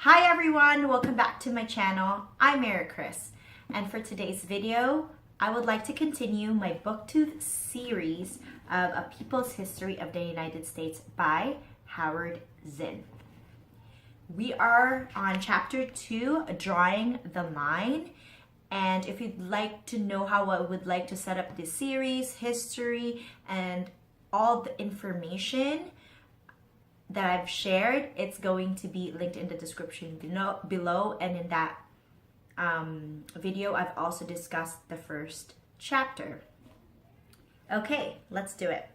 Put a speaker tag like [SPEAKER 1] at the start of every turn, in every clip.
[SPEAKER 1] Hi everyone, welcome back to my channel. I'm Mary Chris, and for today's video, I would like to continue my Booktube series of A People's History of the United States by Howard Zinn. We are on chapter 2, Drawing the Line, and if you'd like to know how I would like to set up this series, history, and all the information that I've shared, it's going to be linked in the description below, and in that video I've also discussed the first chapter. Okay, let's do it.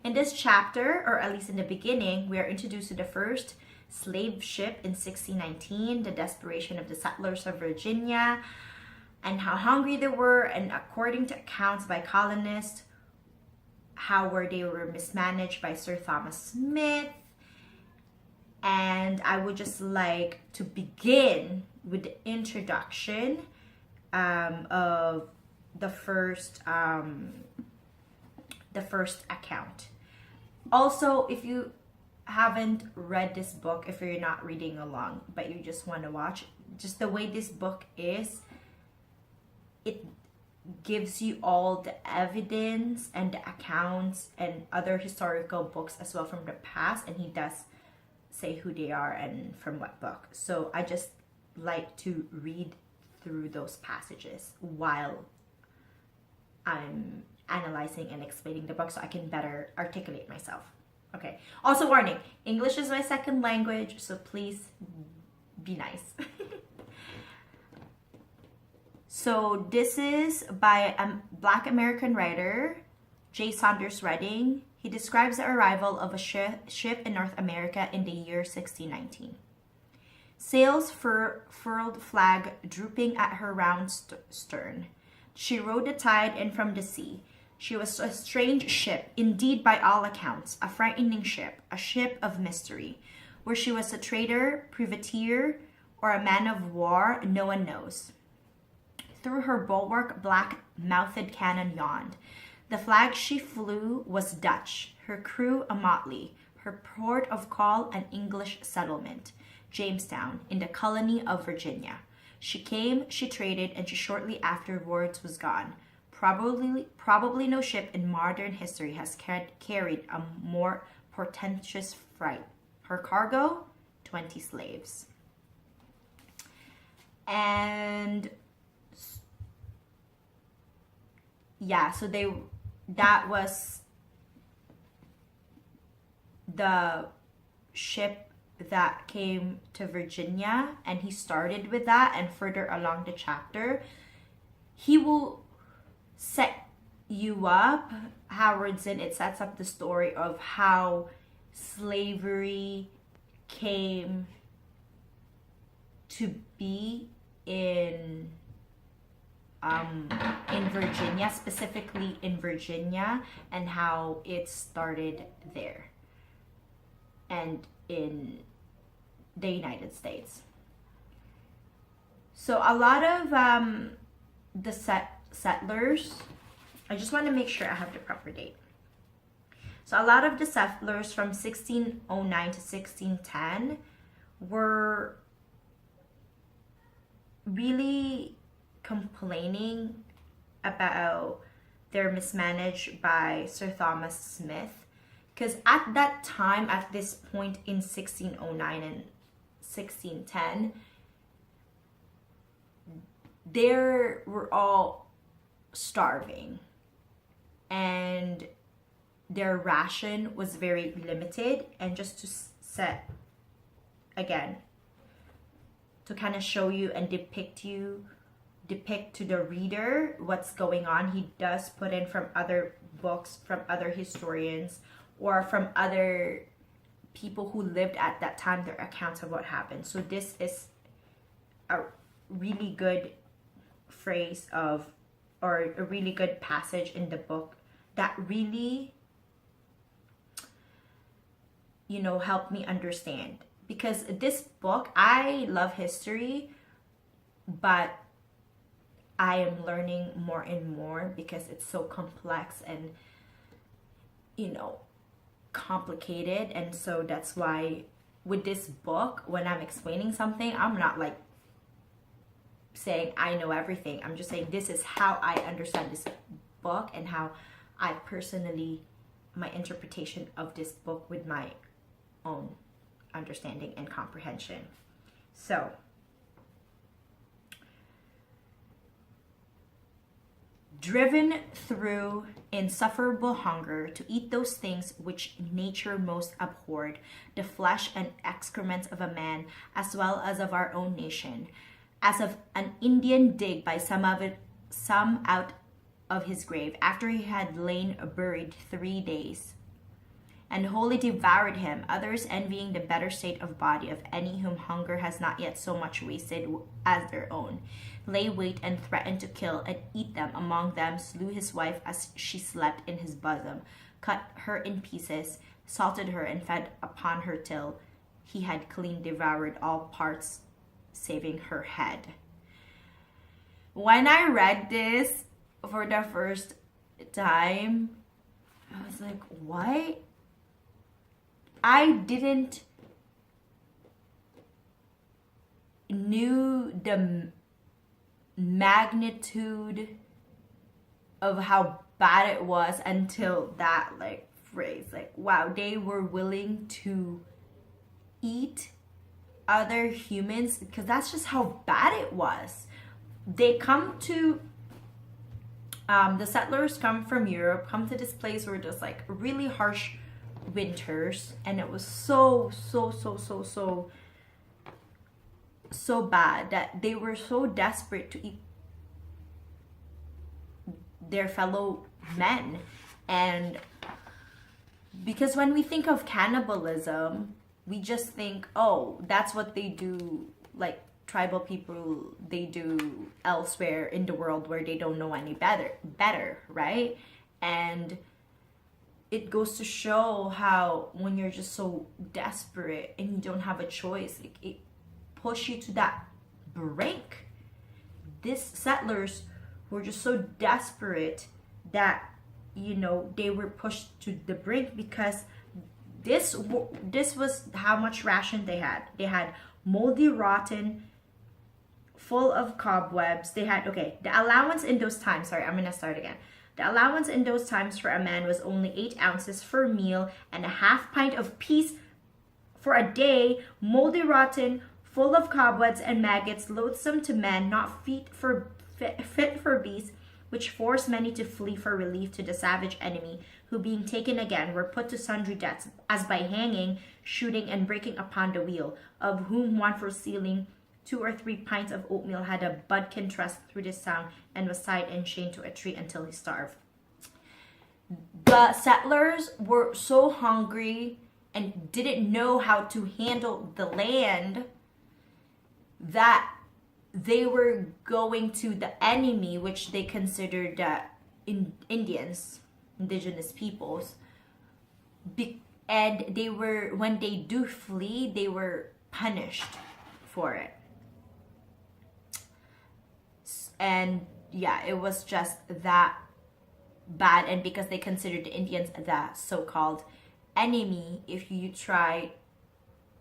[SPEAKER 1] In this chapter, or at least in the beginning, we are introduced to the first slave ship in 1619, the desperation of the settlers of Virginia, and how hungry they were, and according to accounts by colonists, they were mismanaged by Sir Thomas Smith. And I would just like to begin with the introduction of the first account. Also, if you haven't read this book, if you're not reading along but you just want to watch, just the way this book is, it gives you all the evidence and the accounts and other historical books as well from the past, and he does say who they are and from what book. So I just like to read through those passages while I'm analyzing and explaining the book so I can better articulate myself. Okay. Also, warning, English is my second language, so please be nice. So this is by a Black American writer, J. Saunders Redding. He describes the arrival of a ship in North America in the year 1619. Sails furled, flag drooping at her round stern. She rode the tide in from the sea. She was a strange ship, indeed by all accounts, a frightening ship, a ship of mystery. Where she was a trader, privateer, or a man of war, no one knows. Through her bulwark, black-mouthed cannon yawned. The flag she flew was Dutch, her crew a motley, her port of call an English settlement, Jamestown, in the colony of Virginia. She came, she traded, and she shortly afterwards was gone. Probably no ship in modern history has carried a more portentous freight. Her cargo, 20 slaves. And yeah, so that was the ship that came to Virginia, and he started with that, and further along the chapter he will set you up. Howard Zinn, it sets up the story of how slavery came to be in Virginia, specifically in Virginia, and how it started there and in the United States. So a lot of the settlers, I just want to make sure I have the proper date. So a lot of the settlers from 1609 to 1610 were really complaining about their mismanaged by Sir Thomas Smith, because at that time, at this point in 1609 and 1610, they were all starving and their ration was very limited. And just to set again, to kind of show you and depict to the reader what's going on, he does put in from other books, from other historians, or from other people who lived at that time, their accounts of what happened. So this is a really good phrase or a really good passage in the book that really, helped me understand. Because this book, I love history, but I am learning more and more because it's so complex and, complicated. And so that's why with this book, when I'm explaining something, I'm not like saying I know everything. I'm just saying this is how I understand this book and how I personally, my interpretation of this book with my own understanding and comprehension. So, driven through insufferable hunger to eat those things which nature most abhorred, the flesh and excrements of a man, as well as of our own nation, as of an Indian dig by some out of his grave, after he had lain buried 3 days, and wholly devoured him, others envying the better state of body of any whom hunger has not yet so much wasted as their own, lay wait and threatened to kill and eat them. Among them slew his wife as she slept in his bosom, cut her in pieces, salted her, and fed upon her till he had clean devoured all parts, saving her head. When I read this for the first time, I was like, what? I didn't knew the magnitude of how bad it was until that like phrase. Like, wow, they were willing to eat other humans, because that's just how bad it was. They come to the settlers come from Europe, come to this place where just like really harsh winters, and it was so bad that they were so desperate to eat their fellow men. And because when we think of cannibalism, we just think, oh, that's what they do, like tribal people, they do elsewhere in the world where they don't know any better, right? And it goes to show how when you're just so desperate and you don't have a choice, like, it push you to that brink. These settlers were just so desperate that, you know, they were pushed to the brink, because this was how much ration they had. They had moldy, rotten, full of cobwebs. They had, okay, the allowance in those times, sorry, I'm gonna start again. The allowance in those times for a man was only 8 ounces for a meal and a half pint of peas for a day, moldy, rotten, full of cobwebs and maggots, loathsome to men, not fit for beasts, which forced many to flee for relief to the savage enemy, who being taken again were put to sundry deaths, as by hanging, shooting, and breaking upon the wheel, of whom one for stealing 2 or 3 pints of oatmeal had a budkin thrust through the sound, and was tied and chained to a tree until he starved. The settlers were so hungry and didn't know how to handle the land that they were going to the enemy, which they considered Indians, indigenous peoples. And they were, when they do flee, they were punished for it. And yeah, it was just that bad. And because they considered the Indians the so-called enemy, if you try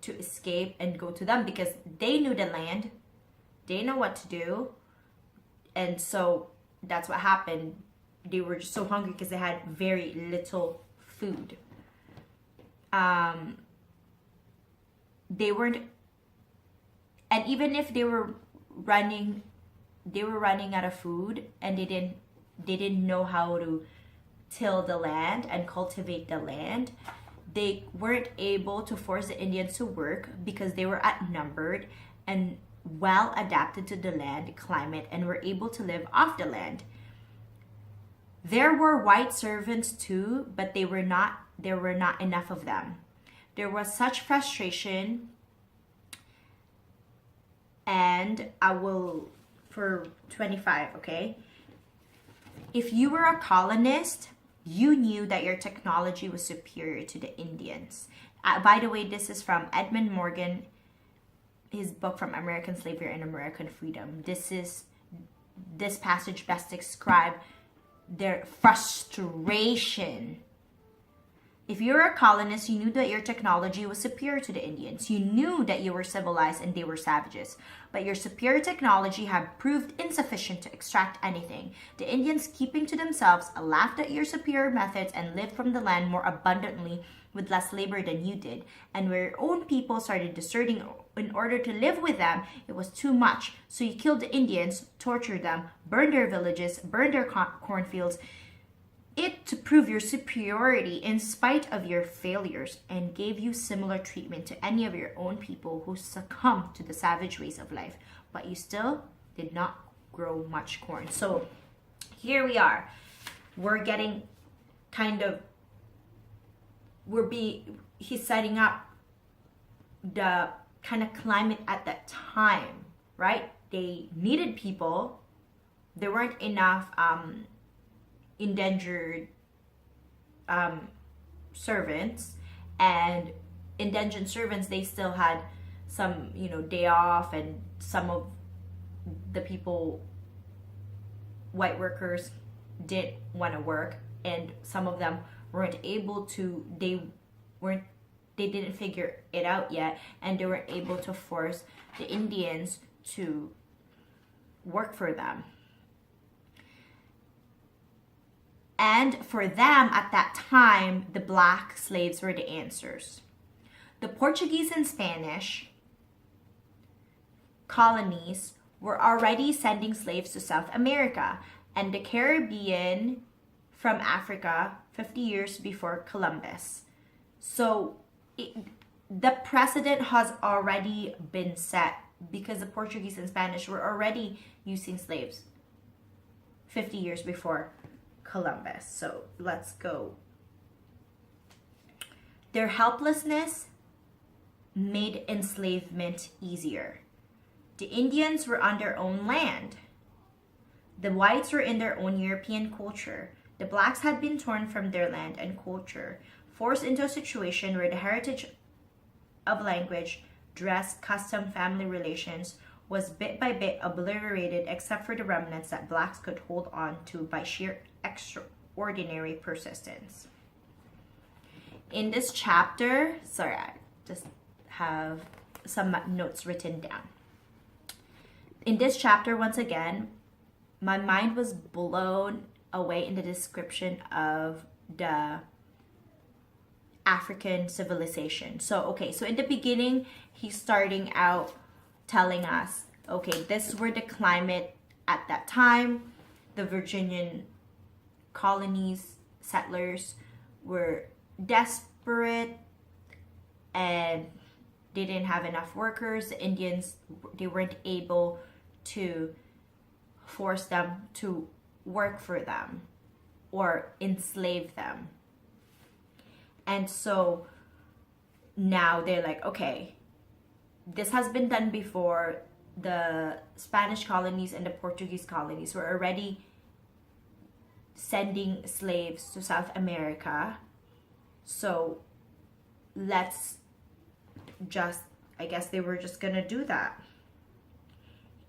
[SPEAKER 1] to escape and go to them, because they knew the land, they know what to do, and so that's what happened. They were just so hungry because they had very little food. They weren't, and even if they were running out of food, and they didn't know how to till the land and cultivate the land. They weren't able to force the Indians to work because they were outnumbered and well adapted to the land climate and were able to live off the land. There were white servants too, but there were not enough of them. There was such frustration, and I will, for 25, okay? If you were a colonist, you knew that your technology was superior to the Indians. By the way, this is from Edmund Morgan, his book From American Slavery and American Freedom. This passage best describes their frustration If you were a colonist, you knew that your technology was superior to the Indians. You knew that you were civilized and they were savages. But your superior technology had proved insufficient to extract anything. The Indians, keeping to themselves, laughed at your superior methods and lived from the land more abundantly with less labor than you did. And where your own people started deserting in order to live with them, it was too much. So you killed the Indians, tortured them, burned their villages, burned their cornfields, it to prove your superiority in spite of your failures, and gave you similar treatment to any of your own people who succumbed to the savage ways of life. But you still did not grow much corn. So here we are. We're getting kind of, he's setting up the kind of climate at that time, right? They needed people. There weren't enough indentured servants, and indentured servants, they still had some, day off, and some of the people, white workers, didn't want to work, and some of them weren't able to, they didn't figure it out yet, and they weren't able to force the Indians to work for them. And for them, at that time, the black slaves were the answers. The Portuguese and Spanish colonies were already sending slaves to South America and the Caribbean from Africa 50 years before Columbus. So the precedent has already been set because the Portuguese and Spanish were already using slaves 50 years before Columbus. So let's go. Their helplessness made enslavement easier. The Indians were on their own land. The whites were in their own European culture. The blacks had been torn from their land and culture, forced into a situation where the heritage of language, dress, custom, family relations was bit by bit obliterated, except for the remnants that blacks could hold on to by sheer extraordinary persistence. In this chapter, sorry, I just have some notes written down. In this chapter, once again, my mind was blown away in the description of the African civilization. So in the beginning, he's starting out telling us, okay, this were the climate at that time. The Virginian colonies, settlers were desperate and they didn't have enough workers. The Indians, they weren't able to force them to work for them or enslave them. And so now they're like, okay, this has been done before. The Spanish colonies and the Portuguese colonies were already sending slaves to South America. So let's just, I guess they were just gonna do that.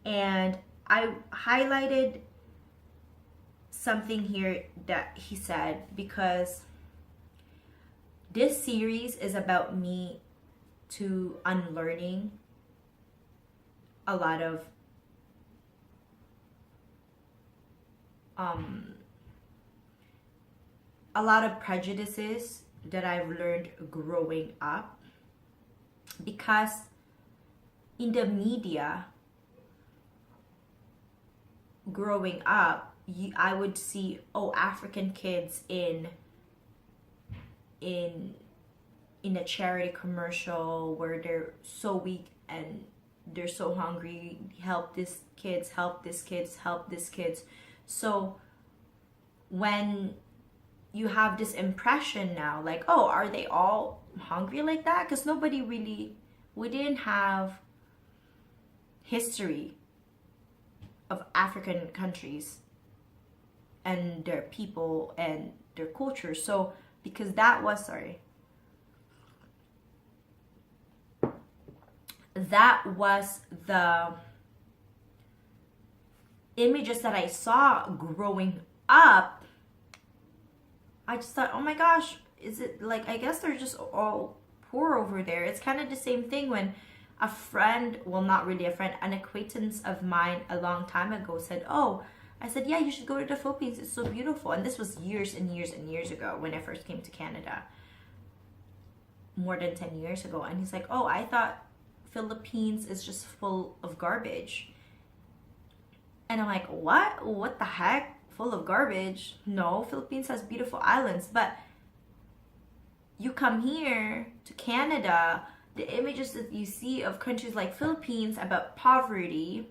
[SPEAKER 1] And I highlighted something here that he said because this series is about me to unlearning a lot of prejudices that I've learned growing up, because in the media growing up, I would see, African kids in a charity commercial where they're so weak and they're so hungry, help these kids, help these kids, help these kids. So when you have this impression now, like, are they all hungry like that? Because we didn't have history of African countries and their people and their culture. So because that was the images that I saw growing up, I just thought, oh my gosh, is it like, I guess they're just all poor over there. It's kind of the same thing when a friend, well, not really a friend, an acquaintance of mine a long time ago said, oh, I said, yeah, you should go to the Philippines. It's so beautiful. And this was years and years and years ago when I first came to Canada. More than 10 years ago. And he's like, oh, I thought Philippines is just full of garbage. And I'm like, what? What the heck? Full of garbage? No, Philippines has beautiful islands. But you come here to Canada, the images that you see of countries like Philippines about poverty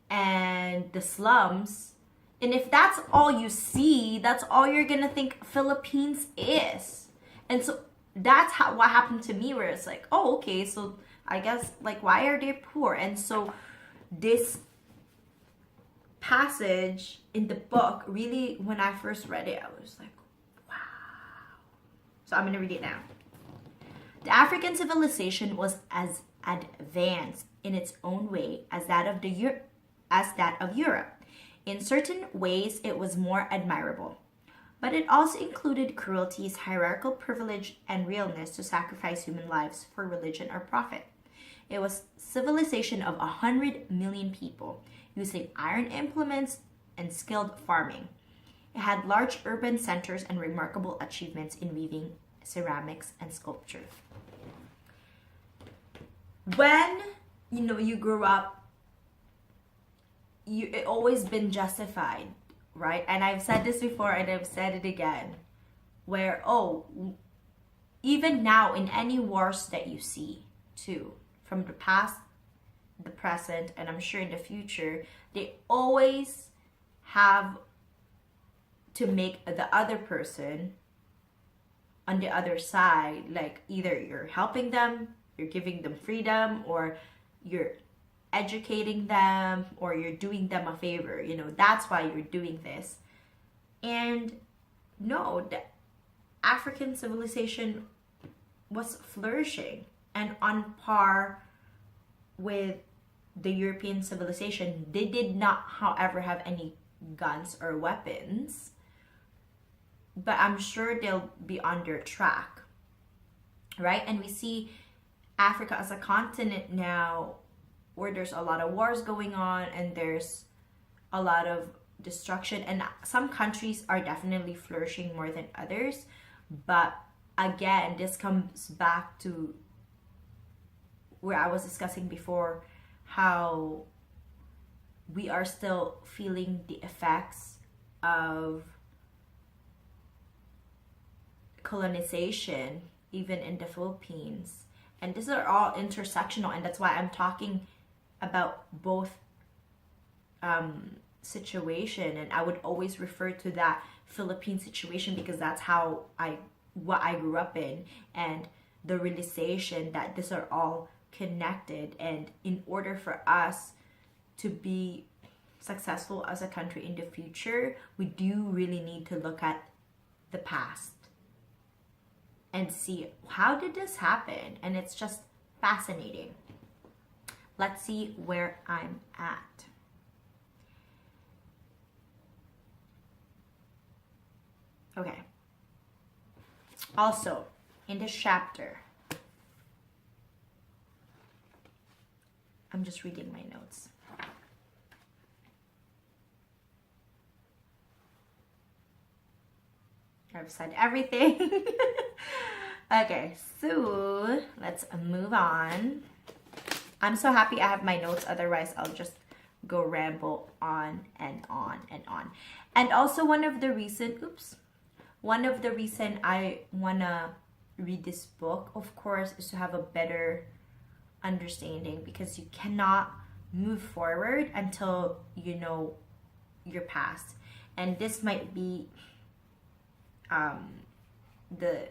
[SPEAKER 1] and the slums, and if that's all you see, that's all you're gonna think Philippines is. And so that's what happened to me, where it's like, oh, okay, so I guess, like, why are they poor? And so this passage in the book, really, when I first read it, I was like, wow. So I'm gonna read it now. The African civilization was as advanced in its own way as that of Europe. In certain ways, it was more admirable. But it also included cruelties, hierarchical privilege, and realness to sacrifice human lives for religion or profit. It was civilization of 100 million people, using iron implements and skilled farming. It had large urban centers and remarkable achievements in weaving, ceramics, and sculpture. When, you grew up, it always been justified, right? And I've said this before and I've said it again, where, oh, even now in any wars that you see too, from the past, the present, and I'm sure in the future, they always have to make the other person on the other side, like, either you're helping them, you're giving them freedom, or you're educating them, or you're doing them a favor. That's why you're doing this. And no, the African civilization was flourishing and on par with the European civilization. They did not, however, have any guns or weapons, but I'm sure they'll be on their track, right? And we see Africa as a continent now where there's a lot of wars going on and there's a lot of destruction, and some countries are definitely flourishing more than others. But again, this comes back to where I was discussing before, how we are still feeling the effects of colonization even in the Philippines. And these are all intersectional, and that's why I'm talking about both situation. And I would always refer to that Philippine situation because that's what I grew up in, and the realization that these are all connected. And in order for us to be successful as a country in the future, we do really need to look at the past and see, how did this happen? And it's just fascinating. Let's see where I'm at. Okay. Also, in this chapter, I'm just reading my notes. I've said everything. Okay, so let's move on. I'm so happy I have my notes, otherwise I'll just go ramble on and on and on. And also one of the reason I wanna read this book, of course, is to have a better understanding, because you cannot move forward until you know your past. And this might be the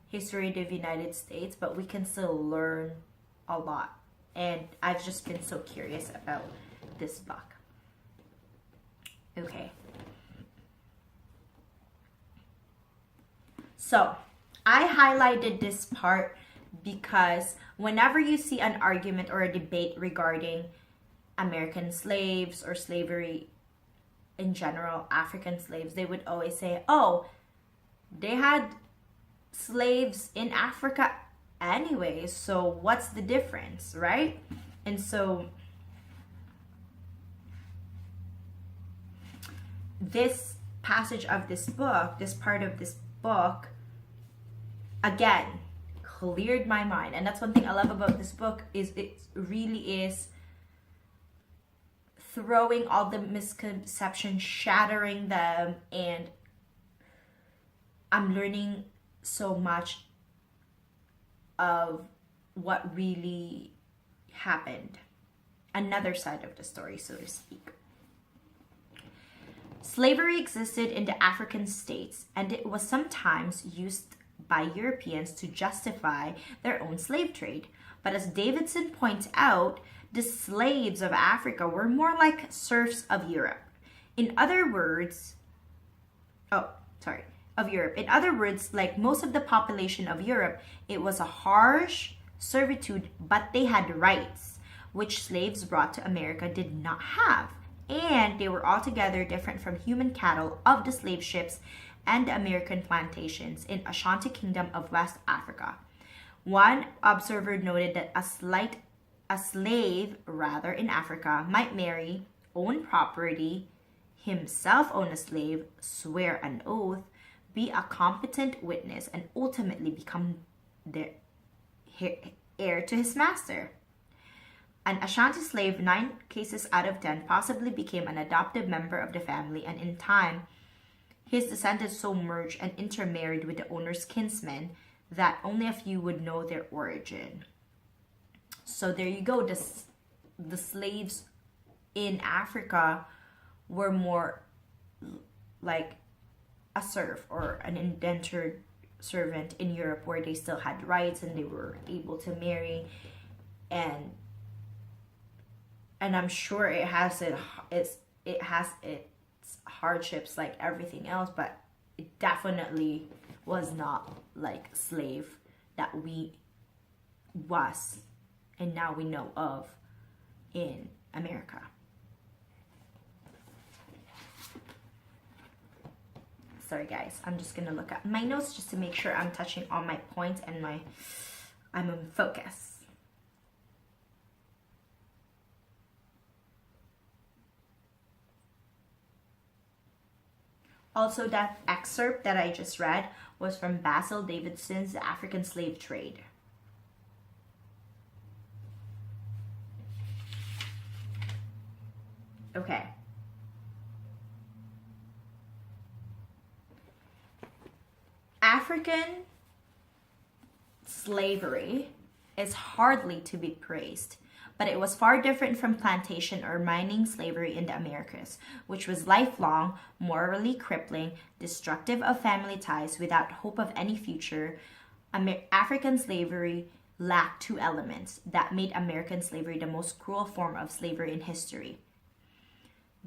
[SPEAKER 1] history of the United States, but we can still learn a lot. And I've just been so curious about this book. Okay. So I highlighted this part because whenever you see an argument or a debate regarding American slaves or slavery in general, African slaves, they would always say, oh, they had slaves in Africa anyway, so what's the difference, right? And so this passage of this book, this part of this book, again, cleared my mind. And that's one thing I love about this book, is it really is throwing all the misconceptions, shattering them, and I'm learning so much of what really happened. Another side of the story, so to speak. Slavery existed in the African states, and it was sometimes used by Europeans to justify their own slave trade. But as Davidson points out, the slaves of Africa were more like serfs of Europe. In other words, In other words, like most of the population of Europe, it was a harsh servitude, but they had rights, which slaves brought to America did not have. And they were altogether different from human cattle of the slave ships and the American plantations in Ashanti Kingdom of West Africa. One observer noted that a slave in Africa might marry, own property, himself own a slave, swear an oath, be a competent witness, and ultimately become the heir to his master. An Ashanti slave, 9 cases out of 10, possibly became an adopted member of the family, and in time, his descendants so merged and intermarried with the owner's kinsmen that only a few would know their origin. So there you go. The slaves in Africa were more like a serf or an indentured servant in Europe, where they still had rights and they were able to marry, and I'm sure it has its hardships like everything else, but it definitely was not like slave that we was and now we know of in America. Sorry guys, I'm just gonna look at my notes just to make sure I'm touching all my points and I'm in focus. Also, that excerpt that I just read was from Basil Davidson's The African Slave Trade. Okay. African slavery is hardly to be praised, but it was far different from plantation or mining slavery in the Americas, which was lifelong, morally crippling, destructive of family ties, without hope of any future. African slavery lacked 2 elements that made American slavery the most cruel form of slavery in history: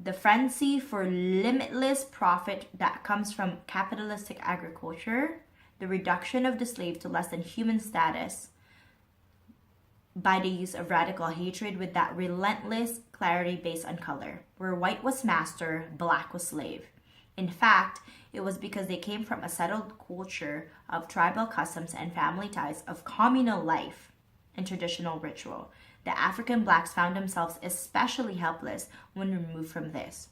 [SPEAKER 1] the frenzy for limitless profit that comes from capitalistic agriculture, the reduction of the slave to less than human status by the use of radical hatred with that relentless clarity based on color, where white was master, black was slave. In fact, it was because they came from a settled culture of tribal customs and family ties, of communal life and traditional ritual, the African blacks found themselves especially helpless when removed from this.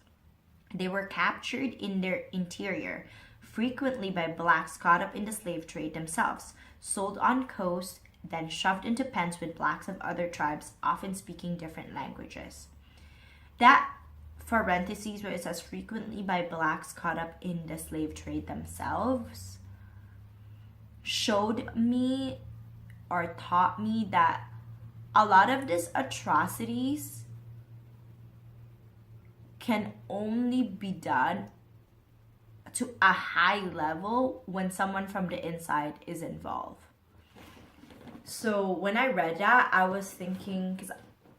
[SPEAKER 1] They were captured in their interior, frequently by blacks caught up in the slave trade themselves, sold on coast, then shoved into pens with blacks of other tribes, often speaking different languages. That parentheses where it says frequently by blacks caught up in the slave trade themselves showed me or taught me that a lot of these atrocities can only be done to a high level when someone from the inside is involved. So when I read that, I was thinking, because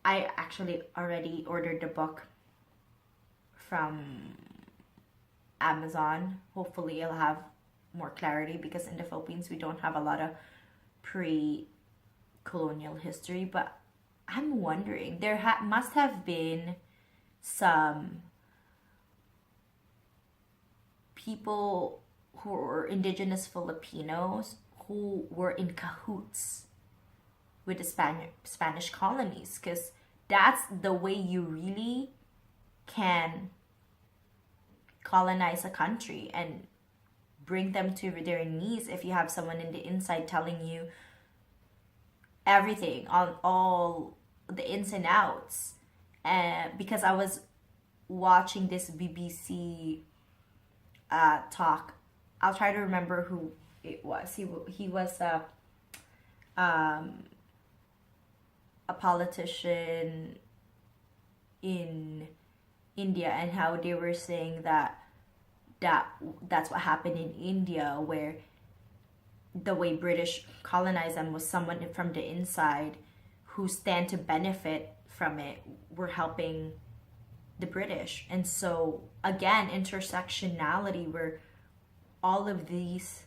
[SPEAKER 1] I actually already ordered the book from Amazon. Hopefully I'll have more clarity, because in the Philippines we don't have a lot of pre-colonial history. But I'm wondering, there must have been some people who were indigenous Filipinos who were in cahoots with the Spanish colonies, because that's the way you really can colonize a country and bring them to their knees if you have someone in the inside telling you everything on all the ins and outs. And because I was watching this BBC talk, I'll try to remember who it was. He was a politician in India, and how they were saying that's what happened in India, where the way British colonized them was someone from the inside who stand to benefit from it were helping the British. And so again, intersectionality, where all of these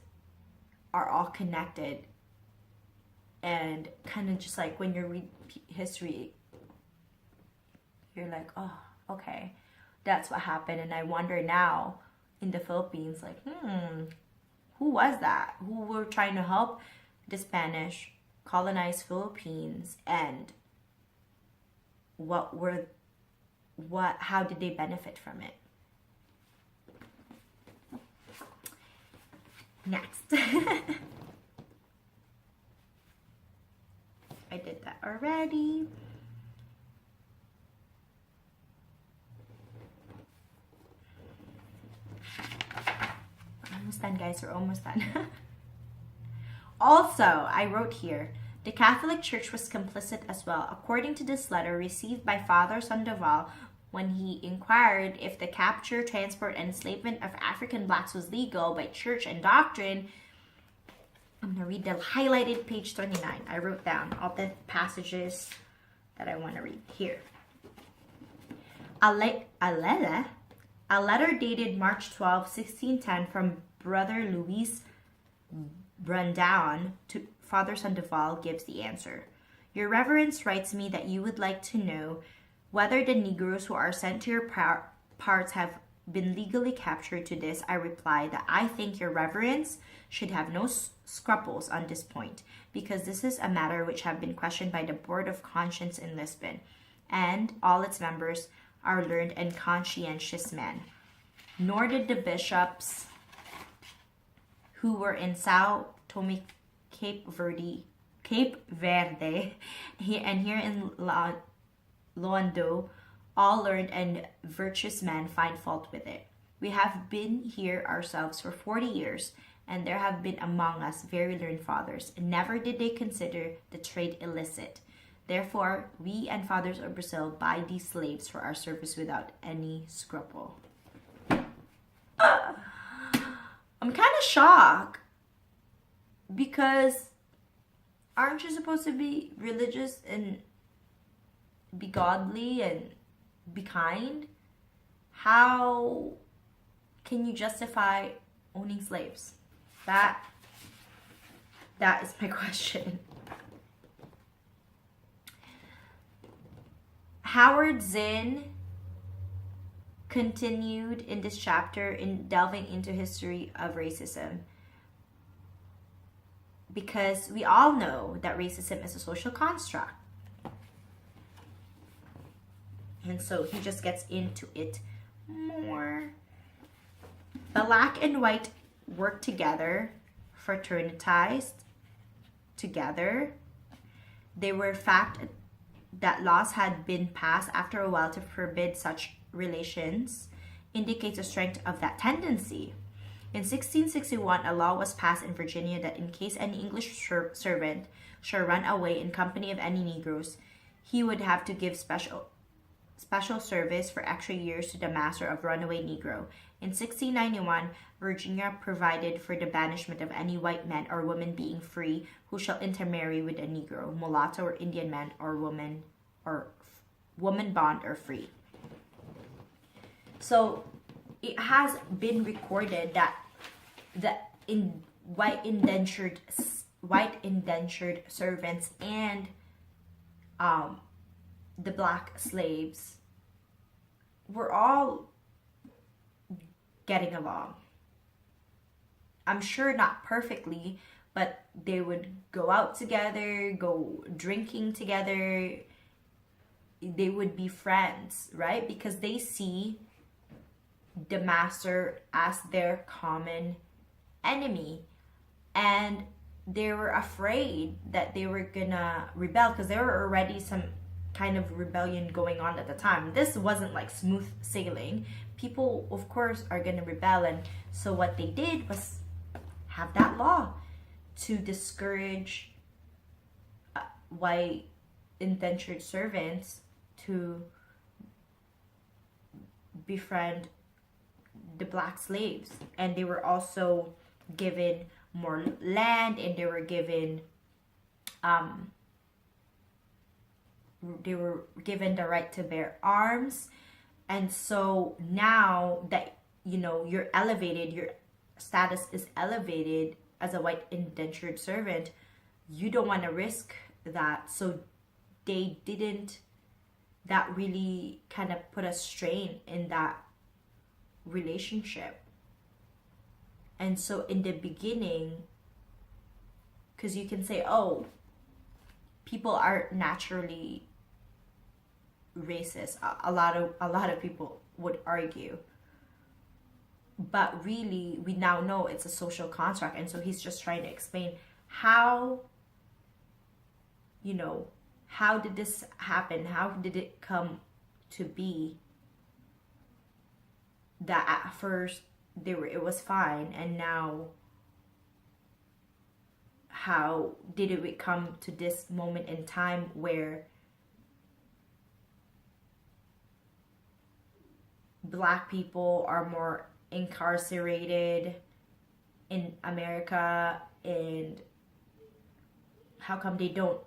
[SPEAKER 1] are all connected, and kind of just like when you read history, you're like, oh, okay, that's what happened. And I wonder now in the Philippines, like, who was that? Who were trying to help the Spanish colonize Philippines, and how did they benefit from it? Next. I did that already. Almost done, guys. We're almost done. Also, I wrote here, the Catholic Church was complicit as well. According to this letter received by Father Sandoval when he inquired if the capture, transport, and enslavement of African blacks was legal by church and doctrine, I'm going to read the highlighted page 29. I wrote down all the passages that I want to read here. A letter dated March 12, 1610 from Brother Luis Brandon to Father Sandoval gives the answer. Your Reverence writes me that you would like to know whether the Negroes who are sent to your parts have been legally captured. To this, I reply that I think your Reverence should have no scruples on this point, because this is a matter which have been questioned by the Board of Conscience in Lisbon, and all its members are learned and conscientious men. Nor did the bishops who were in Sao Tome, Cape Verde, and here in Loando, all learned and virtuous men find fault with it. We have been here ourselves for 40 years, and there have been among us very learned fathers, and never did they consider the trade illicit. Therefore, we and fathers of Brazil buy these slaves for our service without any scruple. I'm kind of shocked, because aren't you supposed to be religious and be godly and be kind? How can you justify owning slaves? That is my question. Howard Zinn continued in this chapter in delving into history of racism, because we all know that racism is a social construct. And so he just gets into it more. Black and white worked together, fraternized together. They were fact that laws had been passed after a while to forbid such relations indicates the strength of that tendency. In 1661, a law was passed in Virginia that in case any English servant should run away in company of any Negroes, he would have to give special service for extra years to the master of runaway Negro. In 1691, Virginia provided for the banishment of any white man or woman being free who shall intermarry with a Negro, mulatto, or Indian man or woman bond or free. So it has been recorded that white indentured servants and the black slaves were all getting along. I'm sure not perfectly, but they would go out together, go drinking together. They would be friends, right? Because they see the master as their common enemy. And they were afraid that they were gonna rebel because there were already some kind of rebellion going on at the time. This wasn't like smooth sailing. People, of course, are gonna rebel. And so what they did was have that law to discourage white indentured servants to befriend the black slaves. And they were also given more land, and they were given the right to bear arms. And so now that you're elevated, your status is elevated as a white indentured servant, you don't want to risk that. So they didn't, that really kind of put a strain in that relationship. And so in the beginning, because you can say, oh, people are naturally racist. A lot of people would argue. But really, we now know it's a social construct. And so he's just trying to explain how did this happen? How did it come to be that at first it was fine, and now how did it come to this moment in time where black people are more incarcerated in America, and how come they don't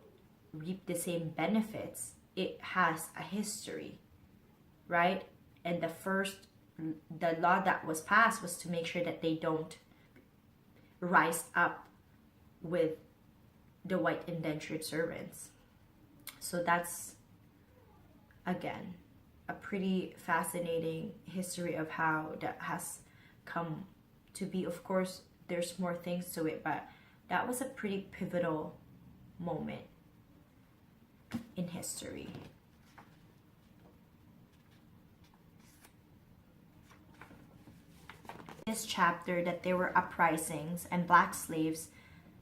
[SPEAKER 1] reap the same benefits? It has a history, right? And the law that was passed was to make sure that they don't rise up with the white indentured servants. So that's, again, a pretty fascinating history of how that has come to be. Of course, there's more things to it, but that was a pretty pivotal moment in history. This chapter that there were uprisings and black slaves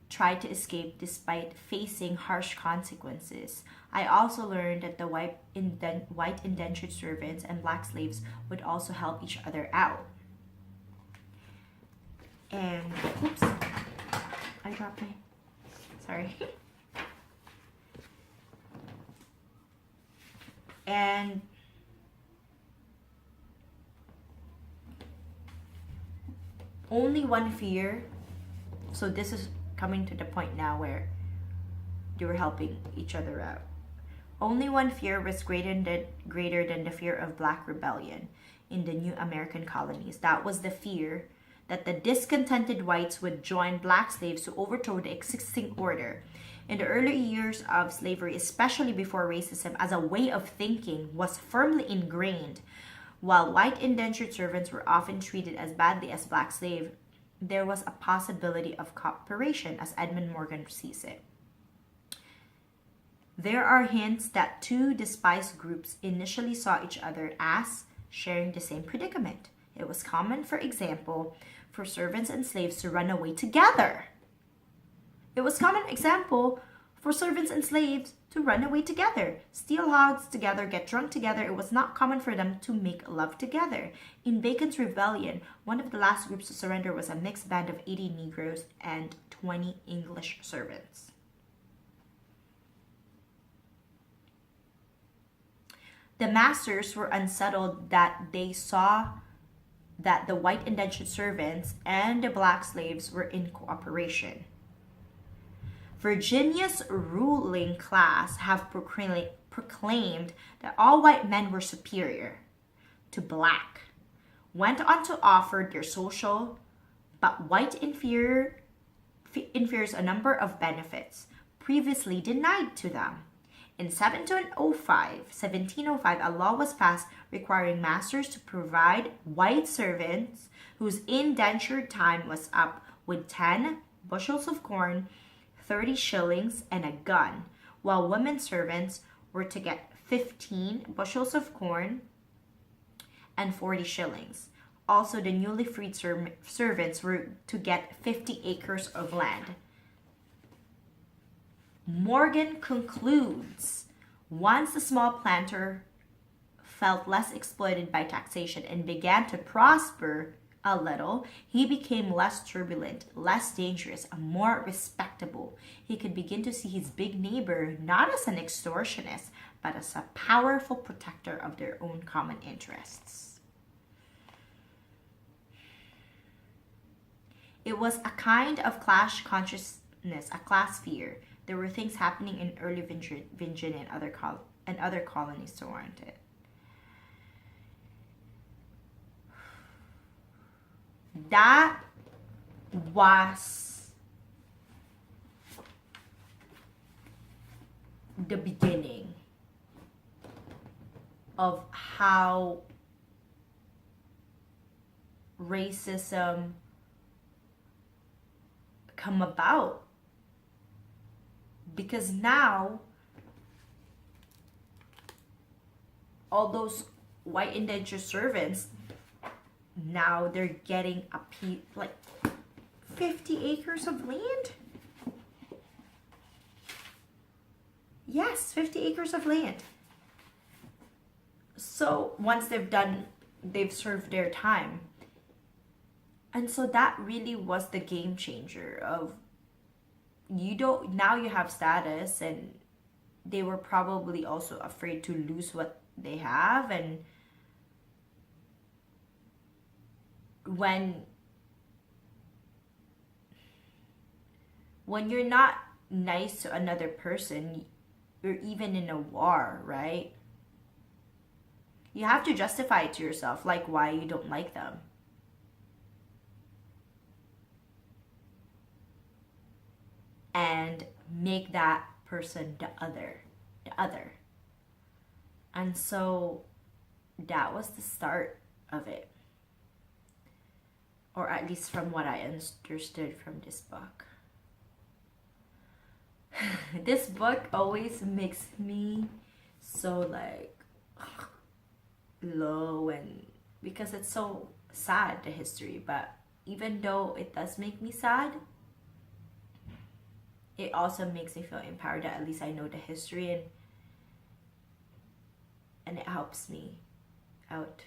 [SPEAKER 1] tried to escape despite facing harsh consequences. I also learned that the white indentured servants and black slaves would also help each other out. And oops, I dropped my, sorry. And only one fear, so this is coming to the point now where they were helping each other out. Only one fear was greater than the fear of black rebellion in the new American colonies. That was the fear that the discontented whites would join black slaves to overthrow the existing order. In the early years of slavery, especially before racism as a way of thinking was firmly ingrained, while white indentured servants were often treated as badly as black slaves, there was a possibility of cooperation, as Edmund Morgan sees it. There are hints that two despised groups initially saw each other as sharing the same predicament. It was common, for example, for servants and slaves to run away together. Steal hogs together, get drunk together. It was not common for them to make love together. In Bacon's Rebellion, one of the last groups to surrender was a mixed band of 80 Negroes and 20 English servants. The masters were unsettled that they saw that the white indentured servants and the black slaves were in cooperation. Virginia's ruling class have proclaimed that all white men were superior to black, went on to offer their social but white inferiors a number of benefits previously denied to them. In 1705, a law was passed requiring masters to provide white servants whose indentured time was up with 10 bushels of corn, 30 shillings, and a gun, while women servants were to get 15 bushels of corn and 40 shillings. Also, the newly freed servants were to get 50 acres of land. Morgan concludes, once the small planter felt less exploited by taxation and began to prosper a little, he became less turbulent, less dangerous, and more respectable. He could begin to see his big neighbor not as an extortionist, but as a powerful protector of their own common interests. It was a kind of class consciousness, a class fear. There were things happening in early Virginia and other colonies to warrant it. That was the beginning of how racism come about, because now all those white indentured servants, now they're getting a piece, like 50 acres of land. Yes, 50 acres of land. So once they've served their time. And so that really was the game changer of, now you have status, and they were probably also afraid to lose what they have. And when you're not nice to another person, you're even in a war, right? You have to justify it to yourself, like why you don't like them. And make that person the other. And so that was the start of it. Or at least from what I understood from this book. This book always makes me so like low, and because it's so sad, the history, but even though it does make me sad, it also makes me feel empowered that at least I know the history, and it helps me out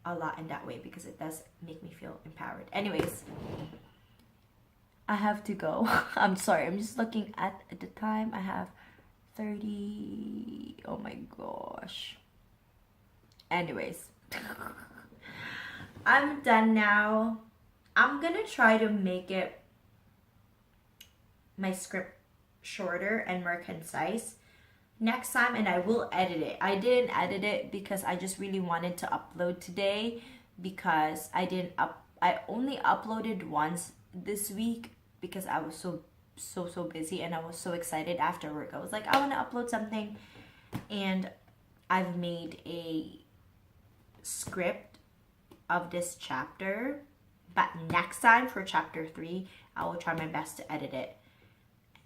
[SPEAKER 1] a lot in that way, because it does make me feel empowered. Anyways, I have to go. I'm sorry, I'm just looking at the time. I have 30, oh my gosh. Anyways, I'm done now. I'm gonna try to make it my script shorter and more concise next time, and I will edit it. I didn't edit it because I just really wanted to upload today, because I only uploaded once this week because I was so busy, and I was so excited after work. I was like, I want to upload something, and I've made a script of this chapter, but next time for chapter 3 I will try my best to edit it.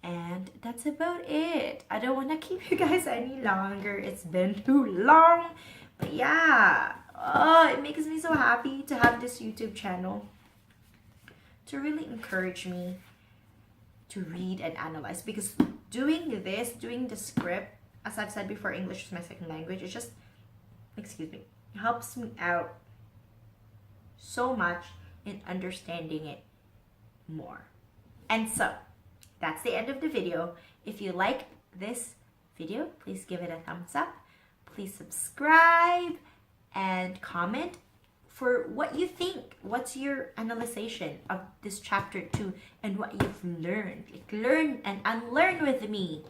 [SPEAKER 1] And that's about it. I don't want to keep you guys any longer. It's been too long. But yeah, it makes me so happy to have this YouTube channel to really encourage me to read and analyze. Because doing the script, as I've said before, English is my second language. It just, helps me out so much in understanding it more. And so, that's the end of the video. If you like this video, please give it a thumbs up. Please subscribe and comment for what you think. What's your analysis of this chapter 2 and what you've learned? Like, learn and unlearn with me.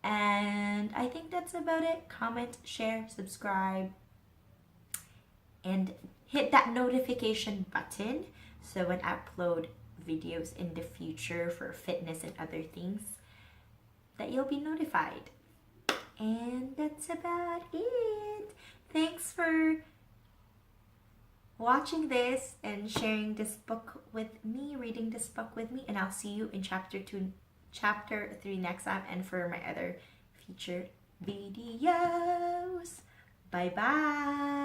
[SPEAKER 1] And I think that's about it. Comment, share, subscribe, and hit that notification button so when I upload videos in the future for fitness and other things, that you'll be notified. And that's about it. Thanks for watching this and sharing this book with me, reading this book with me, and I'll see you in chapter 3 next time, and for my other featured videos. Bye bye.